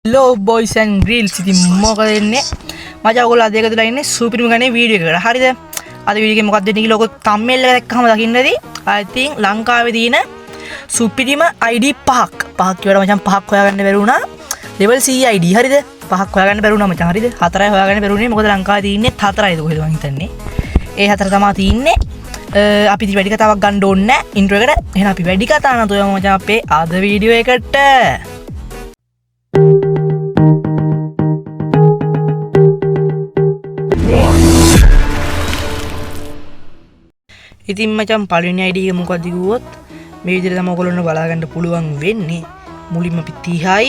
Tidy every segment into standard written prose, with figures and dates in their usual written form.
Hello boys and girls ඉතින් මොකද වෙන්නේ මචං ඔයගොල්ලෝ අද එකතුලා ඉන්නේ සුපිරිම ගණේ වීඩියෝ එකකට හරිද අද වීඩියෝ එකේ මොකක්ද වෙන්නේ කියලා ඔයගොල්ලෝ thumbnail එක දැක්කම දකින්නදී I think ලංකාවේ තියෙන සුපිරිම ID පහක් කියවට මචං පහක් හොයාගන්න බැරි වුණා level C ID හරිද පහක් හොයාගන්න බැරි වුණා මචං හරිද හතරයි හොයාගන්න බැරි වුණේ මොකද ලංකාවේ තියෙන්නේ හතරයිද කොහෙද මං හිතන්නේ ඒ හතර තමයි තියෙන්නේ අපි ඉතින් වැඩි කතාවක් ගන්න ඕනේ නැහැ ඉන්ට්‍රෝ එකට එහෙනම් අපි වැඩි කතා නතෝ යමු මචං අපේ අද වීඩියෝ එකට ඉතින් මචං පළවෙනි ID එක මොකක්ද කිව්වොත් මේ විදිහට තමයි ඔයගොල්ලන්ට බලා ගන්න පුළුවන් වෙන්නේ මුලින්ම අපි 30යි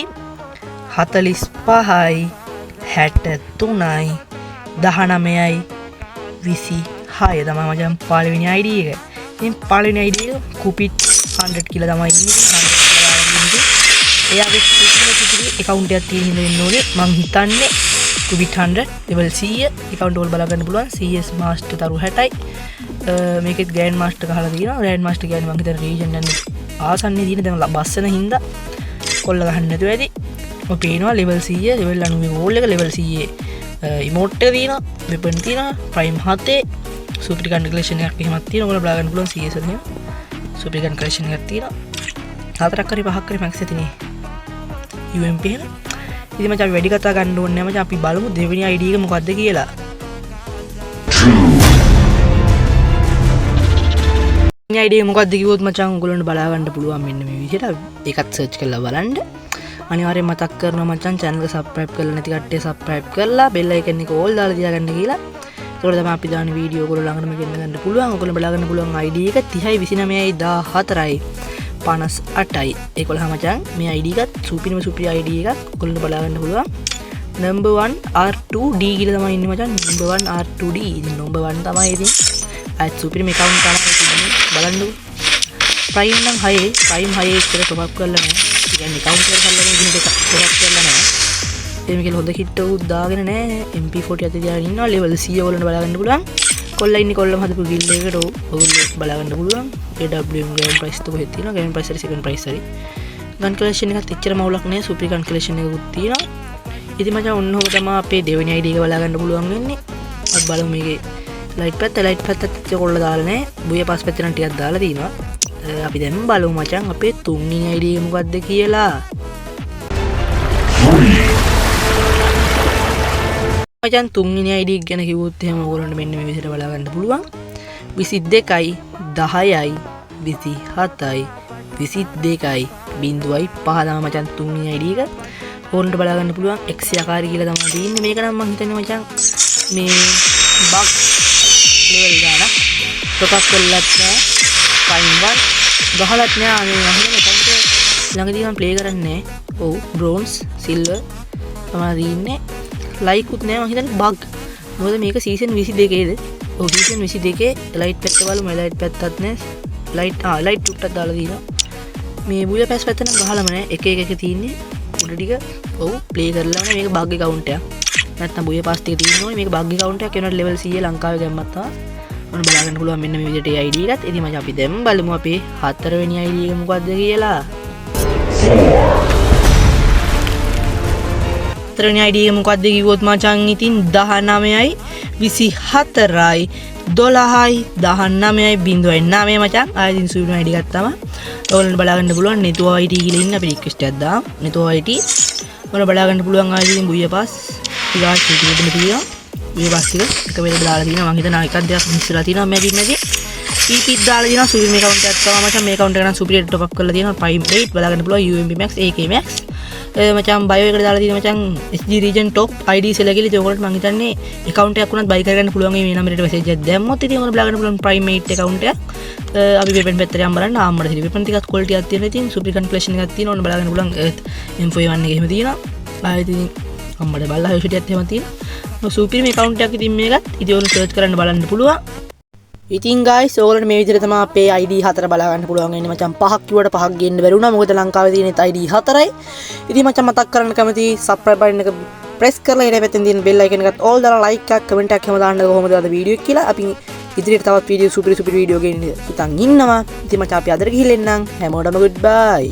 45යි 63යි 19යි 26යි තමයි මචං පළවෙනි ID එක. ඉතින් පළවෙනි ID එක කුපිට් 100 කියලා තමයි ඉන්නේ. එයාගේ සුපිරි account එකක් තියෙන හින්දා වෙන්න ඕනේ මං හිතන්නේ කුපිට් 100 level 100 account වල බලා ගන්න පුළුවන් CS master තරු 60යි මේකෙත් ග්‍රෑන්ඩ් මාස්ටර් ගහලා තියෙනවා ග්‍රෑන්ඩ් මාස්ටර් කියන්නේ මම හිතන රීජන් යන්නේ ආසන්නේ තියෙන දැන් බස් වෙන හින්දා කොල්ල ගහන්න නැතුව ඇති ඔය පේනවා level 100 level 90 ගෝල් එක level 100 emote එක තියෙනවා weapon තියෙනවා prime 7 super gun collection එකක් එහෙමත් තියෙනවා ඔයාලා බලා ගන්න පුළුවන් CS එකේ super gun collection එකක් තියෙනවා හතරක් හරි පහක් හරි max ඇතිනේ UMP එක ඉතින් මචං වැඩි කතා ගන්න ඕනේ නැහැ මචං අපි බලමු දෙවෙනි ID එක මොකද්ද කියලා මේ ID එක මොකක්ද කිව්වොත් මචං ඔයගොල්ලන්ට බලා ගන්න පුළුවන් මෙන්න මේ විදිහට ඒකත් සර්ච් කරලා බලන්න අනිවාර්යෙන් මතක් කරනවා මචං channel එක subscribe කරලා නැති කට්ටිය subscribe කරලා bell icon එක all දාලා තියාගන්න කියලා ඒකෝර තමයි අපි දාන වීඩියෝ ඔයගොල්ලෝ ළඟටම ගෙන්න ගන්න පුළුවන් ඔයගොල්ලෝ බලා ගන්න පුළුවන් ID එක 30යි 29යි 14යි 58යි ඒකවල මචං මේ ID එකත් සුපිරිම ID එකක් ඔයගොල්ලන්ට බලා ගන්න පුළුවන් number 1 R2D කියලා තමයි ඉන්නේ මචං number 1 R2D ඉතින් number 1 තමයි ඉතින් අය සුපිරිම account තමයි බලන්න ප්‍රයිම් නම් 6 ප්‍රයිම් 6 එක්ක top up කරලා නැහැ. ඒ කියන්නේ account එක කරලා ඉගෙන දෙක top up කරලා නැහැ. එහෙම කියලා හොඳ හිට උත් දාගෙන නැහැ. MP40 අතේ තියාගෙන ඉන්නවා level 100 ඔයගොල්ලන්ට බලා ගන්න පුළුවන්. කොල්ලා ඉන්නේ කොල්ලම හදපු guild එකකට ඔයගොල්ලෝ බලා ගන්න පුළුවන්. AWM grand price તો කොහෙද තියෙනවා? grand price හරි second price හරි. gun collection එකත් එච්චර මවුලක් නැහැ. super gun collection එකකුත් තියෙනවා. ඉතින් මචං ඔන්න ඔක තමයි අපේ දෙවෙනි ID එක බලා ගන්න පුළුවන් වෙන්නේ. අපි බලමු මේකේ ලයිට් පැත්තත් කොල්ල දාලා නැහැ. බුය පස් පැත්තට නම් ටිකක් දාලා තිනවා. අපි දැන් බලමු මචං අපේ තුන්වෙනි ID එක මොකද්ද කියලා. මචං තුන්වෙනි ID එක ගැන කිව්වොත් එහෙම ඔයගොල්ලන්ට මෙන්න මේ විදිහට බලා ගන්න පුළුවන්. 22යි 10යි 27යි 22යි 0.5 තමයි මචං තුන්වෙනි ID එක. ඕනට බලා ගන්න පුළුවන් X ආකාරي කියලා තමයි තියෙන්නේ. මේක නම් මම හිතන්නේ මචං මේ බක් level ගාන top up කරලත් නෑ prime 1 ගහලත් නෑ මේ වහින account ළඟදී මම play කරන්නේ ඔව් bronze silver තමයි ඉන්නේ like උත් නෑ මම හිතන්නේ bug මොකද මේක season 22 ද ඔව් season 22 light පැත්ත බලමු light පැත්තත් නෑ light ටුට්ටක් දාලා දිනවා මේ බුය පැස් පැත්ත නම් ගහලම නෑ එක තියෙන්නේ උඩ ටික ඔව් play කරලා නෑ මේක bug account එකක් නැත්නම් බුය පාස් ටික තියෙන්න ඕනේ මේක බග් account එකක් වෙනකොට level 100 ලංකාවේ ගැම්මත් තමයි ඔන්න බලා ගන්න පුළුවන් මෙන්න මේ විදිහට ID එකත් ඉතින් මචං අපි දැන් බලමු අපේ හතරවෙනි ID එක මොකද්ද කියලා හතරවෙනි ID එක මොකද්ද කිව්වොත් මචං ඉතින් 19යි 24යි 12යි 19යි 0.9 මචං ආයෙත් සුපිරිම ID එකක් තමයි ඔයාලට බලා ගන්න පුළුවන් netwo IT කියලා ඉන්න අපි රික්වෙස්ට් එකක් දාමු netwo IT ඔයාලට බලා ගන්න පුළුවන් ආයෙත් බුය පාස් ඊගාට කීකෙදම තියෙනවා මේ බස් ටික එක වෙලෙ දාලා තියෙනවා මම හිතනවා එකක් දෙකක් මිස්ලා තියෙනවා මැදි ඊපිත් දාලා තියෙනවා සුපිරි මේ account එකක් තමයි මචං මේ account එක නම් සුපිරි top up කරලා තියෙනවා prime 8 බලා ගන්න පුළුවන් UMP max AK max මචං bio එකට දාලා තියෙනවා මචං SG region top ID සෙල කියලා ඉතින් ඔයගොල්ලන්ට මම හිතන්නේ account එකක් වුණත් buy කරගන්න පුළුවන් මේ නම්බරේට message එකක් දැම්මොත් ඉතින් ඔයගොල්ලෝ බලා ගන්න පුළුවන් prime 8 account එක අපි weapon පැත්තට යම් බලන්න ආම්මඩ තියෙන weapon ටිකක් quality එකක් තියෙනවා ඉතින් super gun collection එකක් තියෙනවා ඔන්න බලා ගන්න පුළුවන් M41 එක එහෙම තියෙනවා ආයෙත් ඉතින් අම්මඩ බලලා හොය ෂීට් එකක් එහෙම තියෙනවා සුපිරිම account එකක් ඉතින් මේකත් ඉතින් ඔයාලා search කරන්න බලන්න පුළුවන් ඉතින් guys ඔයාලට මේ විදිහට තමයි අපේ ID 4 බලා ගන්න පුළුවන් වෙන්නේ මචං පහක් කිව්වට පහක් ගේන්න බැරි වුණා මොකද ලංකාවේ තියෙන ID 4යි ඉතින් මචං මතක් කරන්න කැමති subscribe button එක press කරලා ඊට පැත්තෙන් තියෙන bell icon එකත් all දාලා like එකක් comment එකක් හැම දාන්න කොහොමද අද වීඩියෝ එක කියලා අපි ඉදිරියට තවත් වීඩියෝ සුපිරි වීඩියෝ ගෙන්න හිතන් ඉන්නවා ඉතින් මචං අපි අදට ගිහින් එන්නම් හැමෝටම goodbye